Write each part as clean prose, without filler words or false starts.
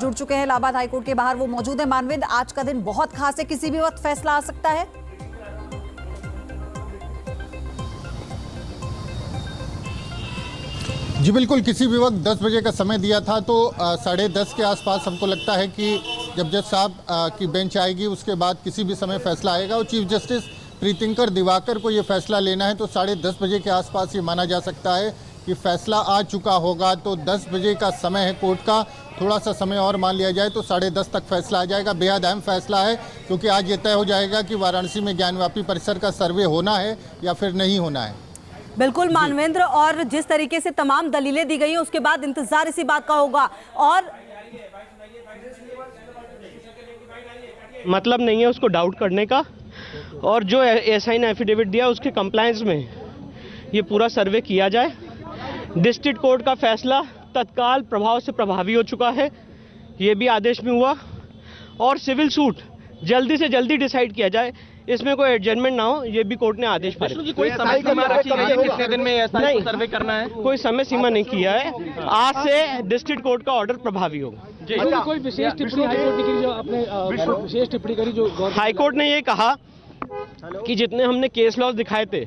जुड़ चुके हैं इलाहाबाद हाईकोर्ट के बाहर, वो मौजूद है। मानवेंद्र, आज का दिन बहुत खास है, किसी भी वक्त फैसला आ सकता है। जी बिल्कुल, किसी भी वक्त 10 बजे का समय दिया था, तो 10:30 के आसपास हमको लगता है कि जब जज साहब की बेंच आएगी उसके बाद किसी भी समय फैसला आएगा और चीफ जस्टिस प्रीतिंकर दिवाकर को ये फैसला लेना है, तो 10:30 बजे के आसपास ये माना जा सकता है कि फैसला आ चुका होगा। तो 10 बजे का समय है कोर्ट का, थोड़ा सा समय और मान लिया जाए तो 10:30 तक फैसला आ जाएगा। बेहद अहम फैसला है क्योंकि आज ये तय हो जाएगा कि वाराणसी में ज्ञानवापी परिसर का सर्वे होना है या फिर नहीं होना है। बिल्कुल मानवेंद्र, और जिस तरीके से तमाम दलीलें दी गई हैं उसके बाद इंतजार इसी बात का होगा। और मतलब नहीं है उसको डाउट करने का, और जो एसआई ने एफिडेविट दिया उसके कंप्लायंस में ये पूरा सर्वे किया जाए। डिस्ट्रिक्ट कोर्ट का फैसला तत्काल प्रभाव से प्रभावी हो चुका है, ये भी आदेश में हुआ, और सिविल सूट जल्दी से जल्दी डिसाइड किया जाए, इसमें कोई एडजमेंट ना हो, ये भी कोर्ट ने आदेश पारित किया। कोई समय सीमा रखी है कितने दिन में ऐसा सर्वे करना है? कोई समय सीमा नहीं किया है, आज से डिस्ट्रिक्ट कोर्ट का ऑर्डर प्रभावी होगा। कोई विशेष टिप्पणी हाईकोर्ट ने की, जो आपने विशेष टिप्पणी करी, जो हाईकोर्ट ने ये कहा कि जितने हमने केस लॉज दिखाए थे,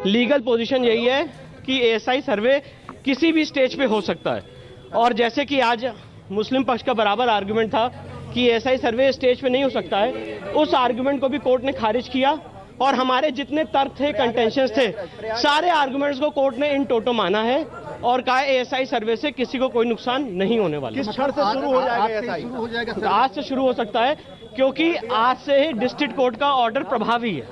लीगल पोजीशन यही है कि एएसआई सर्वे किसी भी स्टेज पे हो सकता है, और जैसे कि आज मुस्लिम पक्ष का बराबर आर्गुमेंट था कि एएसआई सर्वे स्टेज पे नहीं हो सकता है, उस आर्गुमेंट को भी कोर्ट ने खारिज किया, और हमारे जितने तर्क थे, कंटेंशंस थे, सारे आर्गुमेंट्स को कोर्ट ने इन टोटो माना है और कहा एएसआई सर्वे से किसी को कोई नुकसान नहीं होने वाला। किस क्षण से शुरू हो जाएगा? आज से शुरू हो सकता है क्योंकि आज से ही डिस्ट्रिक्ट कोर्ट का ऑर्डर प्रभावी है।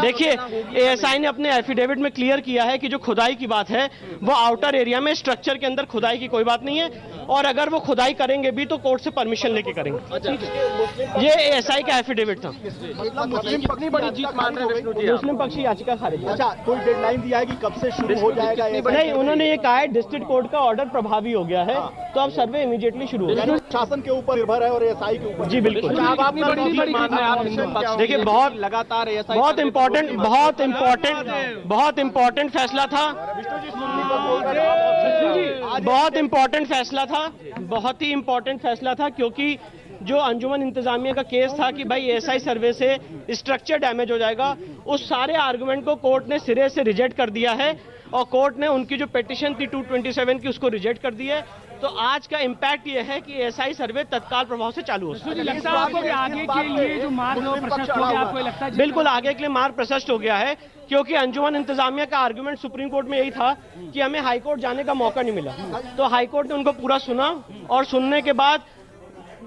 देखिए, एएसआई ने अपने एफिडेविट में क्लियर किया है कि जो खुदाई की बात है वो आउटर एरिया में स्ट्रक्चर के अंदर खुदाई की कोई बात नहीं है, और अगर वो खुदाई करेंगे भी तो कोर्ट से परमिशन लेके करेंगे। ये एएसआई का एफिडेविट था। मुस्लिम पक्ष बड़ी जीत मान रहे हैं, मुस्लिम पक्षी याचिका खारिज। अच्छा, कोई डेडलाइन दिया है कि कब से शुरू हो जाएगा? नहीं, उन्होंने ये कहा है डिस्ट्रिक्ट कोर्ट का ऑर्डर प्रभावी हो गया है, तो अब सर्वे इमीडिएटली शुरू होगा। शासन के ऊपर निर्भर है और एएसआई के ऊपर। जी बिल्कुल। देखिए, बहुत लगातार बहुत इम्पोर्टेंट फैसला था, बहुत इम्पोर्टेंट फैसला था, बहुत ही इम्पोर्टेंट फैसला था, क्योंकि जो अंजुमन इंतजामिया का केस था कि भाई एएसआई सर्वे से स्ट्रक्चर डैमेज हो जाएगा, उस सारे आर्गुमेंट को कोर्ट ने सिरे से रिजेक्ट कर दिया है, और कोर्ट ने उनकी जो पिटीशन थी 227 की उसको रिजेक्ट कर दिया है। तो आज का इम्पैक्ट ये है कि एएसआई सर्वे तत्काल प्रभाव से चालू हो सकता है। लगता है आपको कि आगे के लिए जो मार्ग प्रशस्त हो गया, आपको लगता है? बिल्कुल, आगे के लिए मार्ग प्रशस्त हो गया है, क्योंकि अंजुमन इंतजामिया का आर्गुमेंट सुप्रीम कोर्ट में यही था कि हमें हाईकोर्ट जाने का मौका नहीं मिला, तो हाईकोर्ट ने उनको पूरा सुना, और सुनने के बाद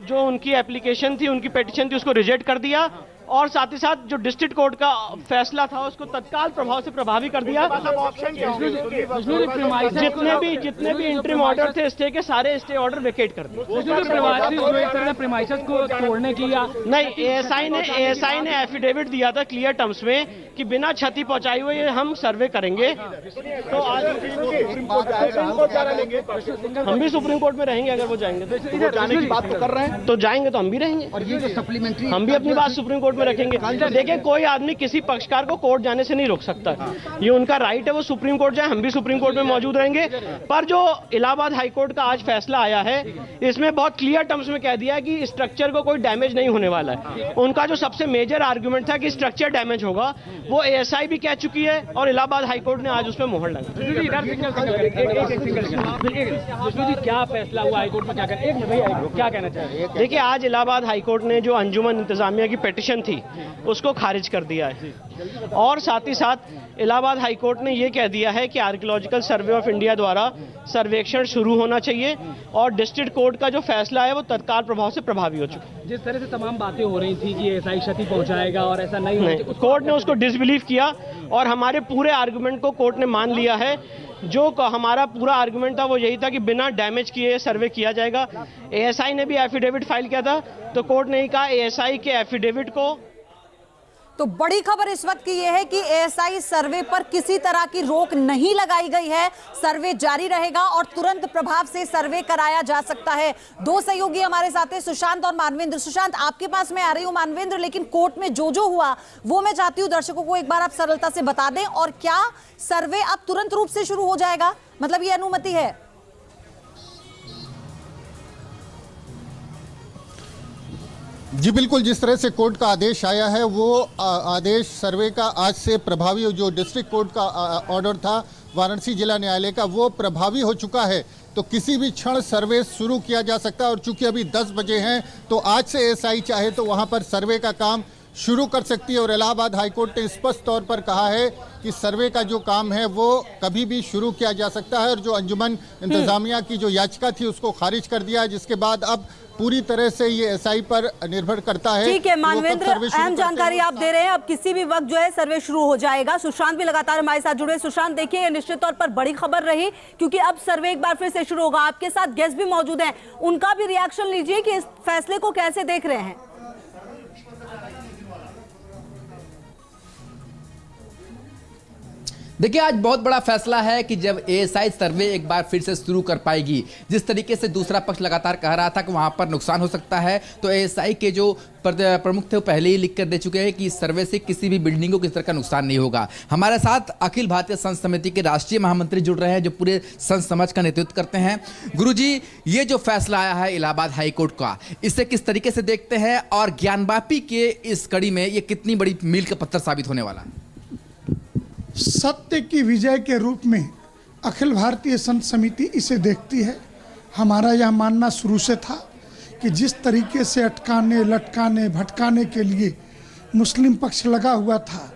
जो उनकी एप्लीकेशन थी, उनकी पिटीशन थी, उसको रिजेक्ट कर दिया, और साथ ही साथ जो डिस्ट्रिक्ट कोर्ट का फैसला था उसको तत्काल प्रभाव से प्रभावी कर दिया। जितने भी इंटरिम ऑर्डर थे स्टे के, सारे स्टे ऑर्डर वेकेट कर दिए। को तोड़ने की या नहीं, एएसआई ने एफिडेविट दिया था क्लियर टर्म्स में कि बिना क्षति पहुंचाई हुए हम सर्वे करेंगे। तो आज हम भी सुप्रीम कोर्ट में रहेंगे, अगर वो जाएंगे तो जाने की बात कर रहे हैं, तो जाएंगे तो हम भी रहेंगे, और ये जो सप्लीमेंट्री हम भी अपनी बात सुप्रीम कोर्ट में रखेंगे। देखिए, कोई आदमी किसी पक्षकार को कोर्ट जाने से नहीं रोक सकता, ये उनका राइट है, वो सुप्रीम कोर्ट जाए, हम भी सुप्रीम कोर्ट में मौजूद रहेंगे। पर जो इलाहाबाद हाईकोर्ट का आज फैसला आया है, इसमें बहुत क्लियर टर्म्स में कह दिया है कि स्ट्रक्चर को कोई डैमेज नहीं होने वाला है। उनका जो सबसे मेजर आर्गुमेंट था कि स्ट्रक्चर डैमेज होगा, वो एएसआई भी कह चुकी है, और इलाहाबाद हाईकोर्ट ने आज उस पर मोहर लगाई। क्या फैसला हुआ हाईकोर्ट में, क्या कहना चाहिए? देखिए, आज इलाहाबाद हाईकोर्ट ने जो अंजुमन इंतजामिया की पिटीशन थी उसको खारिज कर दिया है, और साथ ही साथ इलाहाबाद हाईकोर्ट ने यह कह दिया है कि आर्कियोलॉजिकल सर्वे ऑफ इंडिया द्वारा सर्वेक्षण शुरू होना चाहिए, और डिस्ट्रिक्ट कोर्ट का जो फैसला है वो तत्काल प्रभाव से प्रभावी हो चुका है। जिस तरह से तमाम बातें हो रही थी कि एएसआई क्षति पहुंचाएगा और ऐसा नहीं, कोर्ट ने उसको डिसबिलीव किया, और हमारे पूरे आर्गुमेंट को कोर्ट ने मान लिया है। जो हमारा पूरा आर्गुमेंट था वो यही था कि बिना डैमेज किए सर्वे किया जाएगा। एएसआई ने भी एफिडेविट फाइल किया था, तो कोर्ट ने कहा एएसआई के एफिडेविट को तो बड़ी खबर इस वक्त की यह है कि एएसआई सर्वे पर किसी तरह की रोक नहीं लगाई गई है। सर्वे जारी रहेगा और तुरंत प्रभाव से सर्वे कराया जा सकता है। दो सहयोगी हमारे साथ हैं, सुशांत और मानवेंद्र। सुशांत, आपके पास मैं आ रही हूं मानवेंद्र, लेकिन कोर्ट में जो हुआ वो मैं चाहती हूं दर्शकों को एक बार आप सरलता से बता दें। और क्या सर्वे अब तुरंत रूप से शुरू हो जाएगा, मतलब ये अनुमति है? जी बिल्कुल, जिस तरह से कोर्ट का आदेश आया है वो आदेश सर्वे का आज से प्रभावी, जो डिस्ट्रिक्ट कोर्ट का ऑर्डर था वाराणसी जिला न्यायालय का, वो प्रभावी हो चुका है। तो किसी भी क्षण सर्वे शुरू किया जा सकता है और चूंकि अभी 10 बजे हैं तो आज से एएसआई चाहे तो वहां पर सर्वे का काम शुरू कर सकती है। और इलाहाबाद हाईकोर्ट ने स्पष्ट तौर पर कहा है कि सर्वे का जो काम है वो कभी भी शुरू किया जा सकता है। और जो अंजुमन इंतजामिया की जो याचिका थी उसको खारिज कर दिया है, जिसके बाद अब पूरी तरह से ये एसआई पर निर्भर करता है। ठीक है मानवेंद्र, अहम जानकारी आप दे रहे हैं। अब किसी भी वक्त जो है सर्वे शुरू हो जाएगा। सुशांत भी लगातार हमारे साथ जुड़े। सुशांत, देखिए ये निश्चित तौर पर बड़ी खबर रही क्योंकि अब सर्वे एक बार फिर से शुरू होगा। आपके साथ गेस्ट भी मौजूद हैं, उनका भी रिएक्शन लीजिए कि इस फैसले को कैसे देख रहे हैं। देखिए, आज बहुत बड़ा फैसला है कि जब एएसआई सर्वे एक बार फिर से शुरू कर पाएगी। जिस तरीके से दूसरा पक्ष लगातार कह रहा था कि वहां पर नुकसान हो सकता है, तो एएसआई के जो प्रमुख थे वो पहले ही लिख कर दे चुके हैं कि इस सर्वे से किसी भी बिल्डिंग को किसी तरह का नुकसान नहीं होगा। हमारे साथ अखिल भारतीय संत समिति के राष्ट्रीय महामंत्री जुड़ रहे हैं जो पूरे संत समाज का नेतृत्व करते हैं। गुरुजी, ये जो फैसला आया है इलाहाबाद हाईकोर्ट का, इसे किस तरीके से देखते हैं और ज्ञानवापी के इस कड़ी में ये कितनी बड़ी मील का पत्थर साबित होने वाला है? सत्य की विजय के रूप में अखिल भारतीय संत समिति इसे देखती है। हमारा यह मानना शुरू से था कि जिस तरीके से अटकाने, लटकाने, भटकाने के लिए मुस्लिम पक्ष लगा हुआ था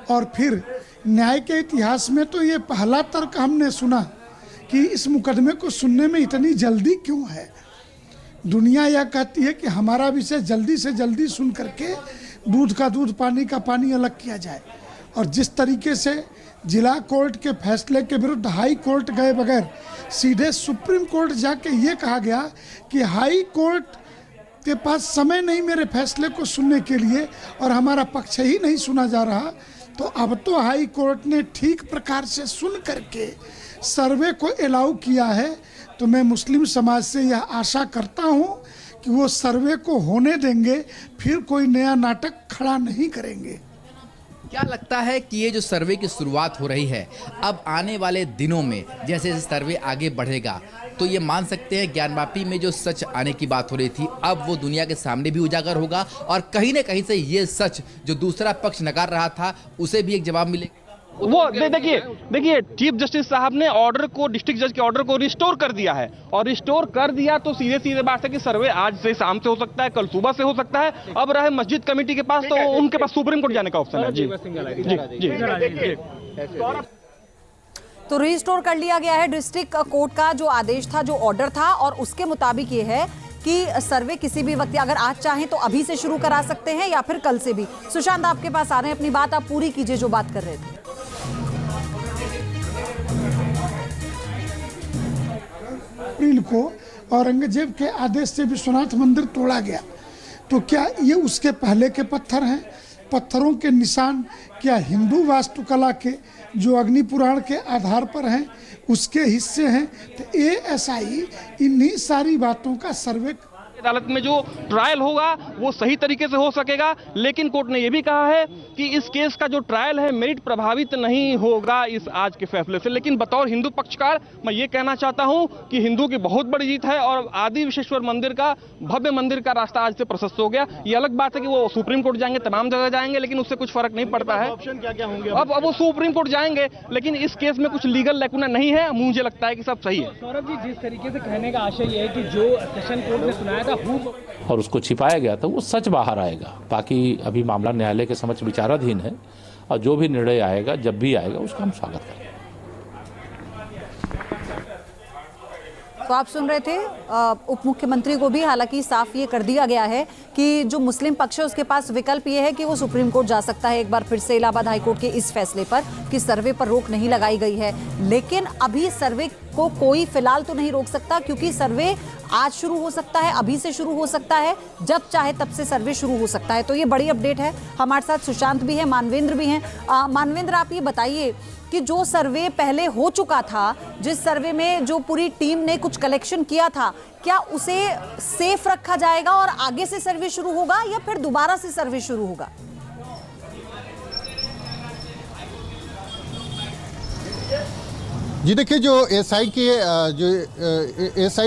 और फिर न्याय के इतिहास में तो ये पहला तर्क हमने सुना कि इस मुकदमे को सुनने में इतनी जल्दी क्यों है। दुनिया यह कहती है कि हमारा विषय जल्दी से जल्दी सुन करके दूध का दूध, पानी का पानी अलग किया जाए। और जिस तरीके से जिला कोर्ट के फैसले के विरुद्ध हाई कोर्ट गए बगैर सीधे सुप्रीम कोर्ट जाके ये कहा गया कि हाई कोर्ट के पास समय नहीं मेरे फैसले को सुनने के लिए और हमारा पक्ष ही नहीं सुना जा रहा, तो अब तो हाई कोर्ट ने ठीक प्रकार से सुन करके सर्वे को अलाउ किया है। तो मैं मुस्लिम समाज से यह आशा करता हूँ कि वो सर्वे को होने देंगे, फिर कोई नया नाटक खड़ा नहीं करेंगे। क्या लगता है कि ये जो सर्वे की शुरुआत हो रही है, अब आने वाले दिनों में जैसे जैसे सर्वे आगे बढ़ेगा तो ये मान सकते हैं ज्ञानवापी में जो सच आने की बात हो रही थी अब वो दुनिया के सामने भी उजागर होगा और कहीं ना कहीं से ये सच जो दूसरा पक्ष नकार रहा था उसे भी एक जवाब मिलेगा? वो देखिए चीफ जस्टिस साहब ने ऑर्डर को, डिस्ट्रिक्ट जज के ऑर्डर को रिस्टोर कर दिया है और रिस्टोर कर दिया तो सीधे बात है कि सर्वे आज से शाम से हो सकता है, कल सुबह से हो सकता है। अब रहे मस्जिद कमेटी के पास, तो उनके पास सुप्रीम कोर्ट जाने का ऑप्शन है। जी। तो रिस्टोर कर लिया गया है डिस्ट्रिक्ट कोर्ट का जो आदेश था, जो ऑर्डर था, और उसके मुताबिक ये है कि सर्वे किसी भी वक्त, अगर आज चाहें तो अभी से शुरू करा सकते हैं या फिर कल से भी। सुशांत, आपके पास आ रहे हैं, अपनी बात आप पूरी कीजिए जो बात कर रहे थे। अप्रैल को औरंगजेब के आदेश से विश्वनाथ मंदिर तोड़ा गया, तो क्या ये उसके पहले के पत्थर हैं? पत्थरों के निशान क्या हिंदू वास्तुकला के जो अग्नि पुराण के आधार पर हैं उसके हिस्से हैं? तो एएसआई इन्हीं सारी बातों का सर्वे अदालत में जो ट्रायल होगा वो सही तरीके से हो सकेगा, लेकिन कोर्ट ने यह भी कहा है कि इस केस का जो ट्रायल है मेरिट प्रभावित नहीं होगा इस आज के फैसले से। लेकिन बतौर हिंदू पक्षकार मैं ये कहना चाहता हूं कि हिंदू की बहुत बड़ी जीत है और आदि विश्वेश्वर मंदिर का, भव्य मंदिर का रास्ता आज से प्रशस्त हो गया। ये अलग बात है कि वो सुप्रीम कोर्ट जाएंगे, तमाम जगह जाएंगे, लेकिन उससे कुछ फर्क नहीं पड़ता है। ऑप्शन क्या होंगे? अब वो सुप्रीम कोर्ट जाएंगे, लेकिन इस केस में कुछ लीगल लैकुना नहीं है। मुझे लगता है कि सब सही है। सौरभ जी, जिस तरीके से कहने का आशय ये है कि जो सेशन कोर्ट ने सुनाया था और उसको छिपाया गया था, वो सच बाहर आएगा। बाकी अभी मामला न्यायालय के समक्ष विचाराधीन है और जो भी निर्णय आएगा, जब भी आएगा, उसका हम स्वागत करेंगे। तो आप सुन रहे थे उप मुख्यमंत्री को भी, हालांकि साफ ये कर दिया गया है कि जो मुस्लिम पक्ष है उसके पास विकल्प ये है कि वो सुप्रीम कोर्ट जा सकता है एक बार फिर से इलाहाबाद हाईकोर्ट के इस फैसले पर कि सर्वे पर रोक नहीं लगाई गई है। लेकिन अभी सर्वे को कोई फिलहाल तो नहीं रोक सकता, क्योंकि सर्वे आज शुरू हो सकता है, अभी से शुरू हो सकता है, जब चाहे तब से सर्वे शुरू हो सकता है। तो ये बड़ी अपडेट है। हमारे साथ सुशांत भी है, मानवेंद्र भी हैं। मानवेंद्र, आप ये बताइए कि जो सर्वे पहले हो चुका था, जिस सर्वे में जो पूरी टीम ने कुछ कलेक्शन किया था, क्या उसे सेफ रखा जाएगा और आगे से सर्वे शुरू होगा या फिर दोबारा से सर्वे शुरू होगा? जी देखिए, जो एएसआई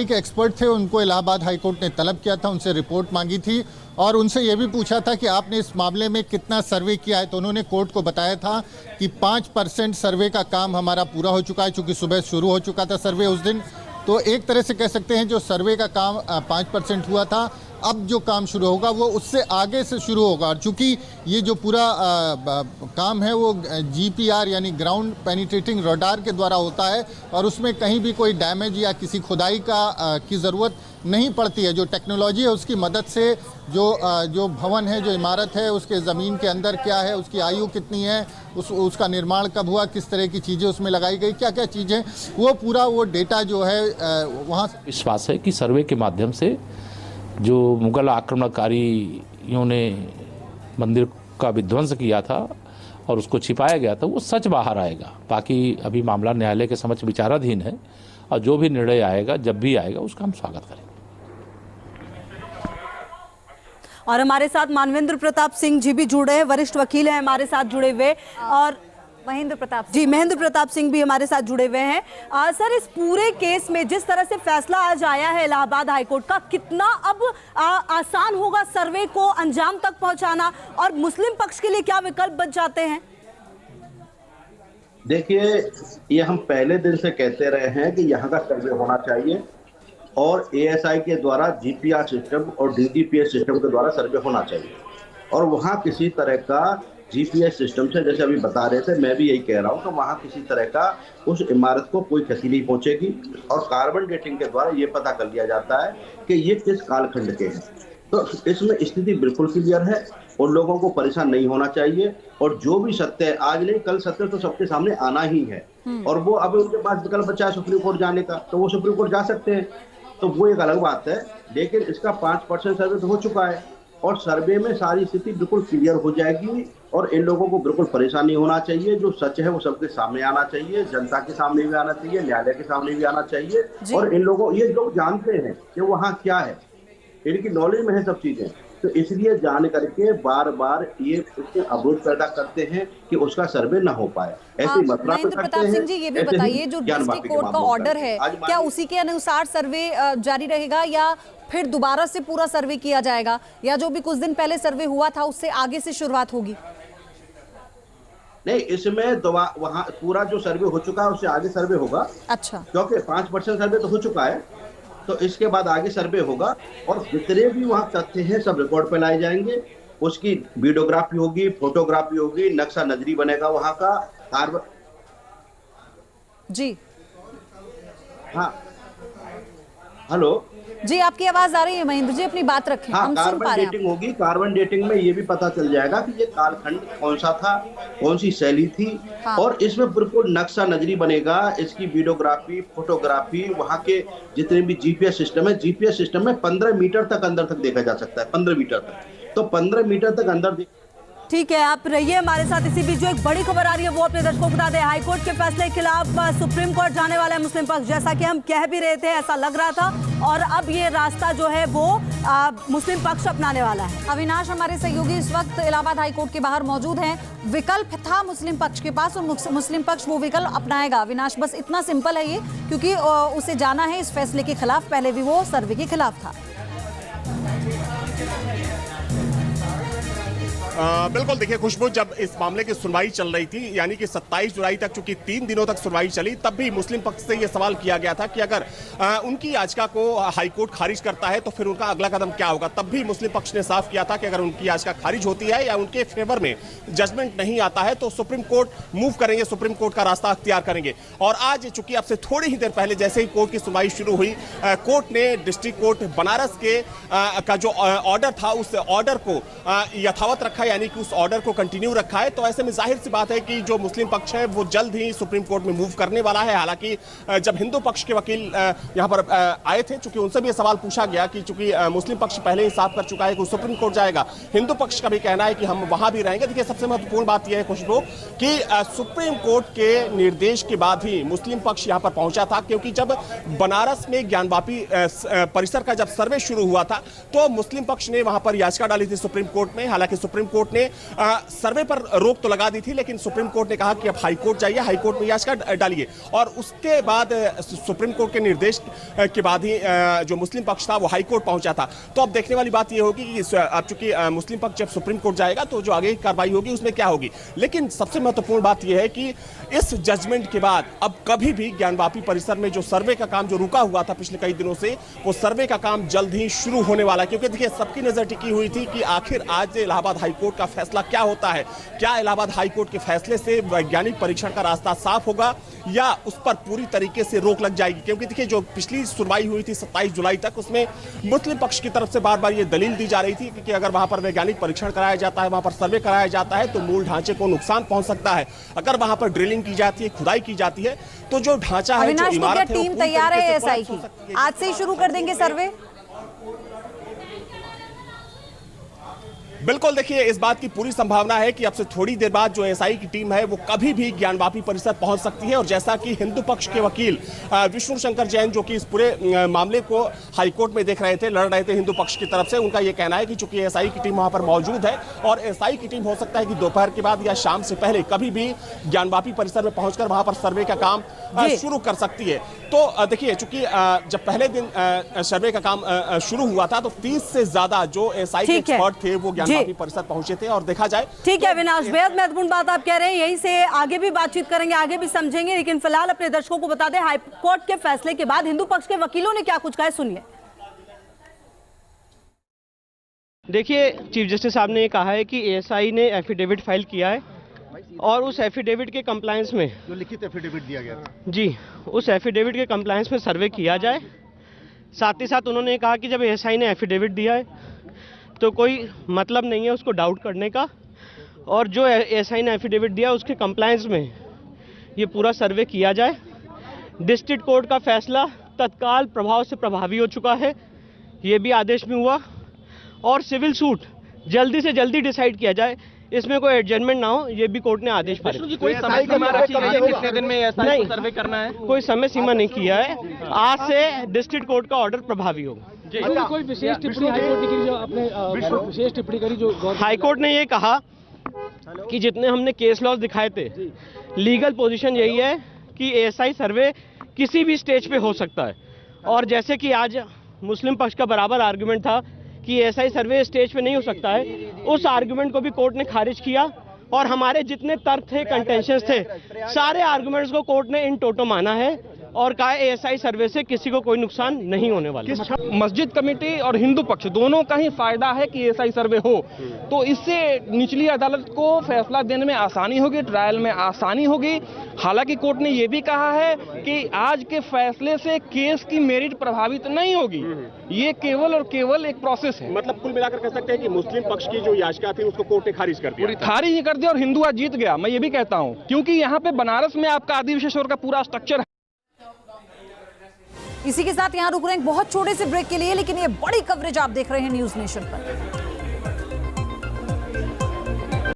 के एक्सपर्ट थे उनको इलाहाबाद हाईकोर्ट ने तलब किया था, उनसे रिपोर्ट मांगी थी और उनसे ये भी पूछा था कि आपने इस मामले में कितना सर्वे किया है, तो उन्होंने कोर्ट को बताया था कि 5% सर्वे का काम हमारा पूरा हो चुका है, चूँकि सुबह शुरू हो चुका था सर्वे उस दिन। तो एक तरह से कह सकते हैं जो सर्वे का काम 5% हुआ था, अब जो काम शुरू होगा वो उससे आगे से शुरू होगा। और चूँकि ये जो पूरा काम है वो GPR यानी ग्राउंड पेनिट्रेटिंग रडार के द्वारा होता है और उसमें कहीं भी कोई डैमेज या किसी खुदाई की ज़रूरत नहीं पड़ती है। जो टेक्नोलॉजी है उसकी मदद से जो भवन है, जो इमारत है, उसके ज़मीन के अंदर क्या है, उसकी आयु कितनी है, उसका निर्माण कब हुआ, किस तरह की चीज़ें उसमें लगाई गई, क्या क्या चीज़ें, वो डेटा जो है वहाँ। विश्वास है कि सर्वे के माध्यम से जो मुगल आक्रमणकारियों ने मंदिर का विध्वंस किया था और उसको छिपाया गया था, वो सच बाहर आएगा। बाकी अभी मामला न्यायालय के समक्ष विचाराधीन है और जो भी निर्णय आएगा, जब भी आएगा, उसका हम स्वागत करेंगे। और हमारे साथ मानवेंद्र प्रताप सिंह जी भी जुड़े हैं, वरिष्ठ वकील हैं हमारे साथ जुड़े हुए, और महेंद्र प्रताप सिंह भी हमारे साथ जुड़े हुए हैं। सर, इस पूरे केस में जिस तरह से फैसला आज आया है इलाहाबाद हाईकोर्ट का, कितना अब आसान होगा सर्वे को अंजाम तक पहुंचाना, और मुस्लिम पक्ष के लिए क्या विकल्प बच जाते हैं? देखिए, ये हम पहले दिन से कहते रहे हैं कि यहाँ का सर्वे होना चाहिए और ASI के द्वारा GPR सिस्टम और DGPS सिस्टम के द्वारा सर्वे होना चाहिए, और वहाँ किसी तरह का GPS सिस्टम से, जैसे अभी बता रहे थे, मैं भी यही कह रहा हूँ, तो वहाँ किसी तरह का उस इमारत को कोई क्षति नहीं पहुंचेगी। और कार्बन डेटिंग के द्वारा ये पता कर लिया जाता है कि ये किस कालखंड के हैं। तो इसमें स्थिति बिल्कुल क्लियर है, उन लोगों को परेशान नहीं होना चाहिए, और जो भी सत्य है, आज नहीं कल सत्य तो सबके सामने आना ही है। और वो अब उनके पास विकल्प बचा है सुप्रीम कोर्ट जाने का, तो वो सुप्रीम कोर्ट जा सकते हैं, तो वो एक अलग बात है। लेकिन इसका 5% सर्वे तो हो चुका है और सर्वे में सारी स्थिति बिल्कुल क्लियर हो जाएगी, और इन लोगों को बिल्कुल परेशान नहीं होना चाहिए। जो सच है वो सबके सामने आना चाहिए, जनता के सामने भी आना चाहिए, न्यायालय के सामने भी आना चाहिए। और इन लोगों, ये लोग जानते हैं कि वहाँ क्या है, इनकी नॉलेज में है सब चीजें, तो इसलिए जान करके बार बार ये उसके अवरोध पैदा करते हैं कि उसका सर्वे न हो पाए। ऐसे महेंद्र प्रताप सिंह जी, ये भी बताइए, जो डिस्ट्रिक्ट कोर्ट का ऑर्डर है, क्या उसी के अनुसार सर्वे जारी रहेगा या फिर दोबारा से पूरा सर्वे किया जाएगा, या जो भी कुछ दिन पहले सर्वे हुआ था उससे आगे से शुरुआत होगी? नहीं, इसमें वहाँ पूरा जो सर्वे हो चुका है उससे आगे सर्वे होगा। अच्छा, क्योंकि 5% सर्वे तो हो चुका है, तो इसके बाद आगे सर्वे होगा, और जितने भी वहाँ तथ्य हैं सब रिकॉर्ड पे लाए जाएंगे। उसकी वीडियोग्राफी होगी, फोटोग्राफी होगी, नक्शा नजरी बनेगा वहाँ का। जी हाँ, हेलो जी, आपकी आवाज आ रही है महेंद्र जी, अपनी बात रखें। हाँ, हम सुन पा कार्बन रहे हैं। डेटिंग होगी, कार्बन डेटिंग में ये भी पता चल जाएगा कि ये कालखंड कौन सा था, कौन सी शैली थी। हाँ। और इसमें बिल्कुल नक्शा नजरी बनेगा, इसकी वीडियोग्राफी, फोटोग्राफी, वहाँ के जितने भी GPS सिस्टम है, GPS सिस्टम में 15 मीटर तक अंदर तक देखा जा सकता है, 15 मीटर तक, तो 15 मीटर तक अंदर। ठीक है, आप रहिए हमारे साथ। इसी बीच जो एक बड़ी खबर आ रही है वो अपने दर्शकों को बता दें। हाईकोर्ट के फैसले के खिलाफ सुप्रीम कोर्ट जाने वाला है मुस्लिम पक्ष, जैसा कि हम कह भी रहे थे, ऐसा लग रहा था, और अब ये रास्ता जो है वो मुस्लिम पक्ष अपनाने वाला है। अविनाश, हमारे सहयोगी इस वक्त इलाहाबाद हाईकोर्ट के बाहर मौजूद हैं। विकल्प था मुस्लिम पक्ष के पास और मुस्लिम पक्ष वो विकल्प अपनाएगा। अविनाश, बस इतना सिंपल है ये, क्योंकि उसे जाना है इस फैसले के खिलाफ, पहले भी वो सर्वे के खिलाफ था। बिल्कुल, देखिए खुशबू, जब इस मामले की सुनवाई चल रही थी, यानी कि 27 जुलाई तक, चूंकि 3 दिनों तक सुनवाई चली, तब भी मुस्लिम पक्ष से यह सवाल किया गया था कि अगर उनकी याचिका को हाईकोर्ट खारिज करता है तो फिर उनका अगला कदम क्या होगा। तब भी मुस्लिम पक्ष ने साफ किया था कि अगर उनकी याचिका खारिज होती है या उनके फेवर में जजमेंट नहीं आता है तो सुप्रीम कोर्ट मूव करेंगे, सुप्रीम कोर्ट का रास्ता अख्तियार करेंगे। और आज चूंकि अब से थोड़ी ही देर पहले जैसे ही कोर्ट की सुनवाई शुरू हुई, कोर्ट ने डिस्ट्रिक्ट कोर्ट बनारस के का जो ऑर्डर था उस ऑर्डर को यथावत रखा, यानी कि उस ऑर्डर को कंटिन्यू रखा है। तो ऐसे में जाहिर सी बात है कि जो मुस्लिम पक्ष है वो जल्द ही सुप्रीम कोर्ट में मूव करने वाला है। हालांकि जब हिंदू पक्ष के वकील यहां पर आए थे, चूंकि उनसे भी ये सवाल पूछा गया कि चूंकि मुस्लिम पक्ष पहले ही साफ कर चुका है कि सुप्रीम कोर्ट जाएगा, हिंदू पक्ष का भी कहना है कि हम वहां भी रहेंगे। देखिए, सबसे महत्वपूर्ण बात यह है खुशबू कि सुप्रीम कोर्ट के निर्देश के बाद ही मुस्लिम पक्ष यहां पर पहुंचा था, क्योंकि जब बनारस में ज्ञानवापी परिसर का जब सर्वे शुरू हुआ था तो मुस्लिम पक्ष ने वहां पर याचिका डाली थी सुप्रीम कोर्ट में। हालांकि सुप्रीम कोर्ट ने सर्वे पर रोक तो लगा दी थी, लेकिन सुप्रीम कोर्ट ने कहा कि अब हाई कोर्ट जाइए, हाई कोर्ट में याचिका डालिए। और उसके बाद सुप्रीम कोर्ट के निर्देश के बाद ही जो मुस्लिम पक्ष था वो हाई कोर्ट पहुंचा था। तो अब देखने वाली बात ये होगी कि अब चूंकि मुस्लिम पक्ष जब सुप्रीम कोर्ट जाएगा तो जो आगे की कार्रवाई होगी उसमें क्या होगी। लेकिन सबसे महत्वपूर्ण बात यह है कि इस जजमेंट के बाद अब कभी भी ज्ञानवापी परिसर में जो सर्वे का काम जो रुका हुआ था पिछले कई दिनों से, वो सर्वे का काम जल्द ही शुरू होने वाला है। क्योंकि देखिए, सबकी नजर टिकी हुई थी कि आखिर आज इलाहाबाद हाईकोर्ट का फैसला क्या होता है। क्या इलाहाबाद हाईकोर्ट के फैसले से वैज्ञानिक परीक्षण का रास्ता साफ होगा या उस पर पूरी तरीके से रोक लग जाएगी। क्योंकि देखिए, जो पिछली सुनवाई हुई थी 27 जुलाई तक, उसमें मुस्लिम पक्ष की तरफ से बार बार ये दलील दी जा रही थी कि अगर वहां पर वैज्ञानिक परीक्षण कराया जाता है, वहां पर सर्वे कराया जाता है, तो मूल ढांचे को नुकसान पहुंच सकता है। अगर वहां पर ड्रिलिंग की जाती है, खुदाई की जाती है, तो जो ढांचा है, जो इमारत है, टीम तैयार है एएसआई की, आज से ही शुरू कर देंगे सर्वे। बिल्कुल, देखिए, इस बात की पूरी संभावना है कि अब से थोड़ी देर बाद जो एएसआई की टीम है वो कभी भी ज्ञानवापी परिसर पहुंच सकती है। और जैसा कि हिंदू पक्ष के वकील विष्णु शंकर जैन, जो कि इस पूरे मामले को हाईकोर्ट में देख रहे थे, लड़ रहे थे हिंदू पक्ष की तरफ से, उनका यह कहना है कि चूंकि एएसआई की टीम वहां पर मौजूद है और एएसआई की टीम हो सकता है कि दोपहर के बाद या शाम से पहले कभी भी ज्ञानवापी परिसर में पहुंचकर वहां पर सर्वे का काम शुरू कर सकती है। तो देखिए, चूंकि जब पहले दिन सर्वे का काम शुरू हुआ था तो 30 से ज्यादा जो एएसआई के एक्सपर्ट थे वो ज्ञानवापी परिसर पहुंचे थे। और देखा जाए, ठीक है अविनाश, बेहद महत्वपूर्ण बात आप कह रहे हैं, यहीं से आगे भी बातचीत करेंगे, आगे भी समझेंगे, लेकिन फिलहाल अपने दर्शकों को बता दें, हाईकोर्ट के फैसले के बाद हिंदू पक्ष के वकीलों ने क्या कुछ कहा है, सुनिए। देखिए, चीफ जस्टिस साहब ने ये कहा है कि एएसआई ने एफिडेविट फाइल किया है और उस एफिडेविट के कंप्लायंस में, जो लिखित एफिडेविट दिया गया जी, उस एफिडेविट के कंप्लायंस में सर्वे किया जाए। साथ ही साथ उन्होंने कहा कि जब एएसआई ने एफिडेविट दिया है तो कोई मतलब नहीं है उसको डाउट करने का, और जो एएसआई ने एफिडेविट दिया उसके कंप्लायंस में ये पूरा सर्वे किया जाए। डिस्ट्रिक्ट कोर्ट का फैसला तत्काल प्रभाव से प्रभावी हो चुका है, ये भी आदेश में हुआ, और सिविल सूट जल्दी से जल्दी डिसाइड किया जाए, इसमें कोई एडजमेंट ना हो, ये भी कोर्ट ने आदेश पारित किया। कोई समय सीमा रखी है कितने दिन में ऐसा सर्वे करना है? कोई समय सीमा नहीं किया है, आज से डिस्ट्रिक्ट कोर्ट का ऑर्डर प्रभावी होगा। कोई विशेष टिप्पणी हाईकोर्ट ने की, जो आपने विशेष टिप्पणी करी, जो हाईकोर्ट ने ये कहा कि जितने हमने केस लॉज दिखाए थे, लीगल पोजीशन यही है कि एएसआई सर्वे किसी भी स्टेज पे हो सकता है। और जैसे कि आज मुस्लिम पक्ष का बराबर आर्गुमेंट था कि एएसआई सर्वे स्टेज पे नहीं हो सकता है, उस आर्गुमेंट को भी कोर्ट ने खारिज किया और हमारे जितने तर्क थे, कंटेंशंस थे, सारे आर्गुमेंट्स को कोर्ट ने इन टोटो माना है और कहा एएसआई सर्वे से किसी को कोई नुकसान नहीं होने वाला। मस्जिद कमेटी और हिंदू पक्ष दोनों का ही फायदा है कि एएसआई सर्वे हो, तो इससे निचली अदालत को फैसला देने में आसानी होगी, ट्रायल में आसानी होगी। हालांकि कोर्ट ने यह भी कहा है कि आज के फैसले से केस की मेरिट प्रभावित नहीं होगी, ये केवल और केवल एक प्रोसेस है। मतलब कुल मिलाकर कह सकते हैं कि मुस्लिम पक्ष की जो याचिका थी उसको कोर्ट ने खारिज कर दिया, खारिज ही कर दिया और हिंदू आज जीत गया, मैं ये भी कहता हूँ, क्योंकि यहाँ पे बनारस में आपका आदि विशेषवर का पूरा स्ट्रक्चर है। इसी के साथ यहां रुक रहे हैं बहुत छोटे से ब्रेक के लिए, लेकिन ये बड़ी कवरेज आप देख रहे हैं न्यूज नेशन पर।